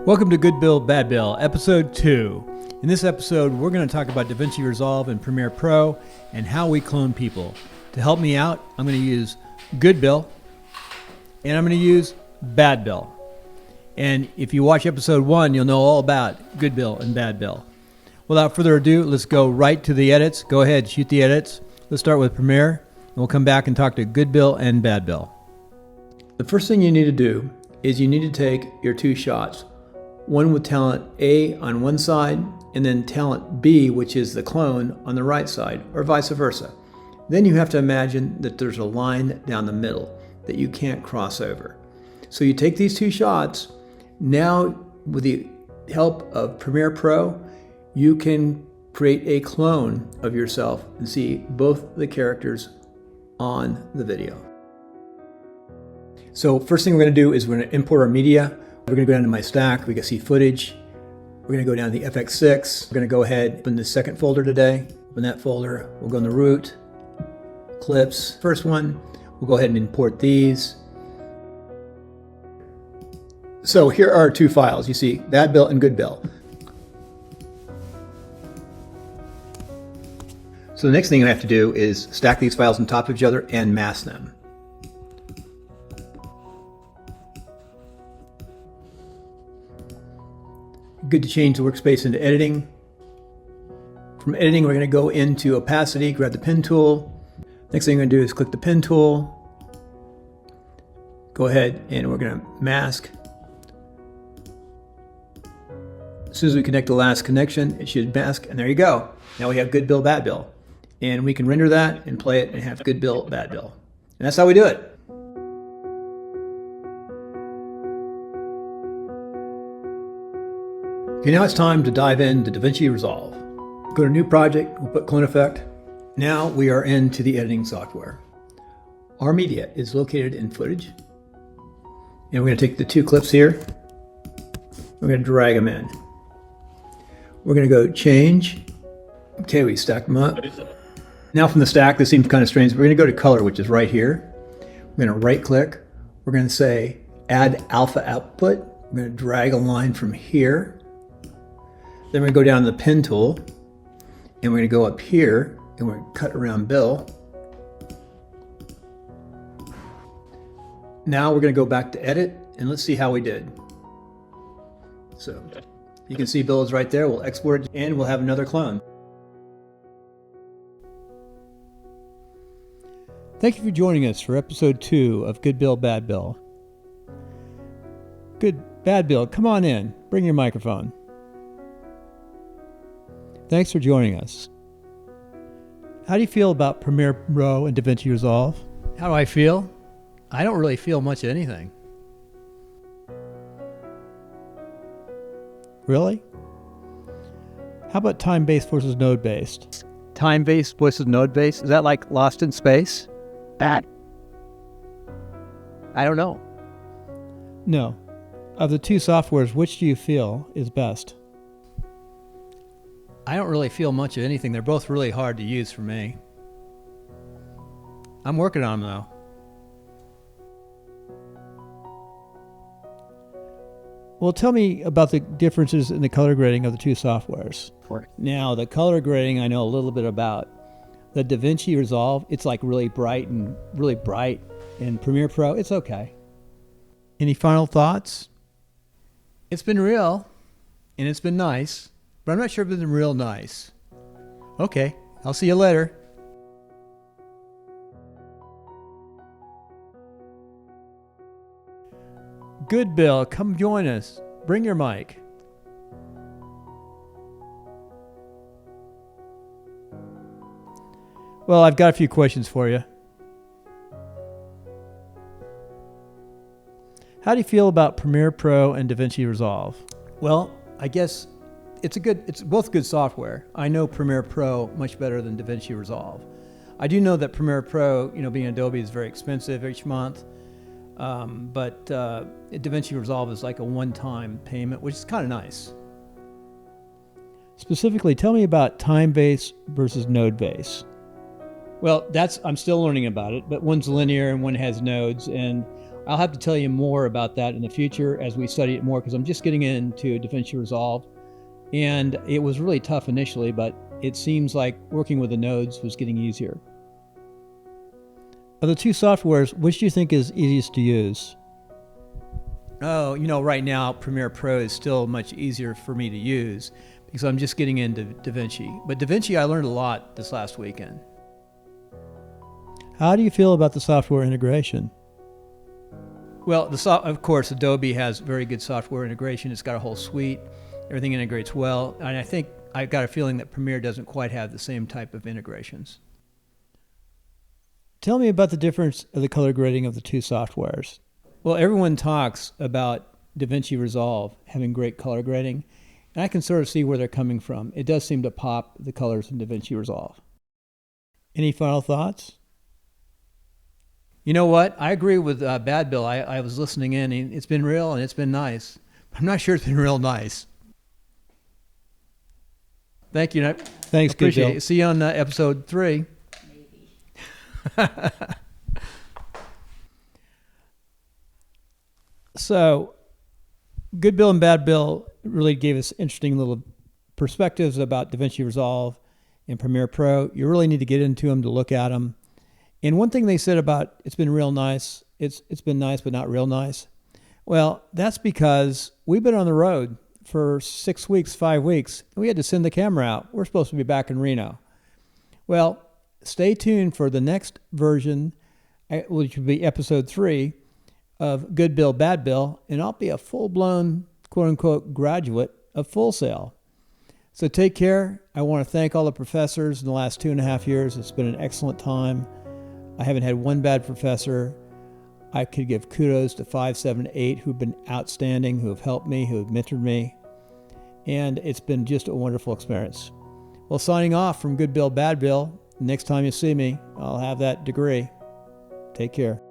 Welcome to Good Bill, Bad Bill, Episode 2. In this episode, we're going to talk about DaVinci Resolve and Premiere Pro and how we clone people. To help me out, I'm going to use Good Bill and I'm going to use Bad Bill. And if you watch Episode 1, you'll know all about Good Bill and Bad Bill. Without further ado, let's go right to the edits. Go ahead, shoot the edits. Let's start with Premiere, and we'll come back and talk to Good Bill and Bad Bill. The first thing you need to do is you need to take your two shots. One with talent A on one side, and then talent B, which is the clone, on the right side, or vice versa. Then you have to imagine that there's a line down the middle that you can't cross over. So you take these two shots. Now, with the help of Premiere Pro, you can create a clone of yourself and see both the characters on the video. So first thing we're going to do is we're going to import our media. We're going to go down to my stack. We can see footage. We're going to go down to the FX6. We're going to go ahead, open the second folder today. Open that folder. We'll go in the root, clips. First one, we'll go ahead and import these. So here are two files. You see Bad Bill and Good Bill. So the next thing I have to do is stack these files on top of each other and mask them. Good to change the workspace into editing. From editing, we're going to go into opacity, grab the pen tool. Next thing we're going to do is click the pen tool. Go ahead and we're going to mask. As soon as we connect the last connection, it should mask, and there you go. Now we have Good Bill, Bad Bill. And we can render that and play it and have Good Bill, Bad Bill. And that's how we do it. Okay, now it's time to dive into DaVinci Resolve. Go to New Project, we'll put Clone Effect. Now we are into the editing software. Our media is located in footage. And we're going to take the two clips here. We're going to drag them in. We're going to go Change. Okay, we stack them up. Now from the stack, this seems kind of strange. We're going to go to Color, which is right here. We're going to right click. We're going to say Add Alpha Output. We're going to drag a line from here. Then we're going to go down to the pen tool, and we're going to go up here, and we're going to cut around Bill. Now we're going to go back to edit, and let's see how we did. So you can see Bill is right there. We'll export it, and we'll have another clone. Thank you for joining us for episode 2 of Good Bill, Bad Bill. Bad Bill, come on in. Bring your microphone. Thanks for joining us. How do you feel about Premiere Pro and DaVinci Resolve? How do I feel? I don't really feel much of anything. Really? How about time-based versus node-based? Time-based versus node-based? Is that like Lost in Space? Bad. I don't know. No. Of the two softwares, which do you feel is best? I don't really feel much of anything. They're both really hard to use for me. I'm working on them though. Well, tell me about the differences in the color grading of the two softwares. Now, the color grading I know a little bit about. The DaVinci Resolve, it's like really bright. And Premiere Pro, it's okay. Any final thoughts? It's been real, and it's been nice. But I'm not sure if it's been real nice. Okay, I'll see you later. Good Bill, come join us. Bring your mic. Well, I've got a few questions for you. How do you feel about Premiere Pro and DaVinci Resolve? Well, I guess it's both good software. I know Premiere Pro much better than DaVinci Resolve. I do know that Premiere Pro, being Adobe, is very expensive each month. But DaVinci Resolve is like a one-time payment, which is kind of nice. Specifically, tell me about time-based versus node-based. Well, I'm still learning about it, but one's linear and one has nodes, and I'll have to tell you more about that in the future as we study it more, because I'm just getting into DaVinci Resolve. And it was really tough initially, but it seems like working with the nodes was getting easier. Of the two softwares, which do you think is easiest to use? Oh, right now Premiere Pro is still much easier for me to use because I'm just getting into DaVinci. But DaVinci, I learned a lot this last weekend. How do you feel about the software integration? Well, of course, Adobe has very good software integration. It's got a whole suite. Everything integrates well. And I think I've got a feeling that Premiere doesn't quite have the same type of integrations. Tell me about the difference of the color grading of the two softwares. Well, everyone talks about DaVinci Resolve having great color grading, and I can sort of see where they're coming from. It does seem to pop the colors in DaVinci Resolve. Any final thoughts? You know what? I agree with Bad Bill. I was listening in, and it's been real and it's been nice. I'm not sure it's been real nice. Thank you. Thanks, Good Bill. Appreciate it. See you on episode 3. Maybe. So, Good Bill and Bad Bill really gave us interesting little perspectives about DaVinci Resolve and Premiere Pro. You really need to get into them to look at them. And one thing they said about it's been real nice, it's been nice but not real nice. Well, that's because we've been on the road for 6 weeks, 5 weeks, and we had to send the camera out. We're supposed to be back in Reno. Well, stay tuned for the next version, which will be episode 3 of Good Bill, Bad Bill, and I'll be a full-blown, quote-unquote, graduate of Full Sail. So take care. I want to thank all the professors in the last 2.5 years. It's been an excellent time. I haven't had one bad professor. I could give kudos to 5, 7, 8 who've been outstanding, who have helped me, who have mentored me. And it's been just a wonderful experience. Well, signing off from Good Bill, Bad Bill. Next time you see me, I'll have that degree. Take care.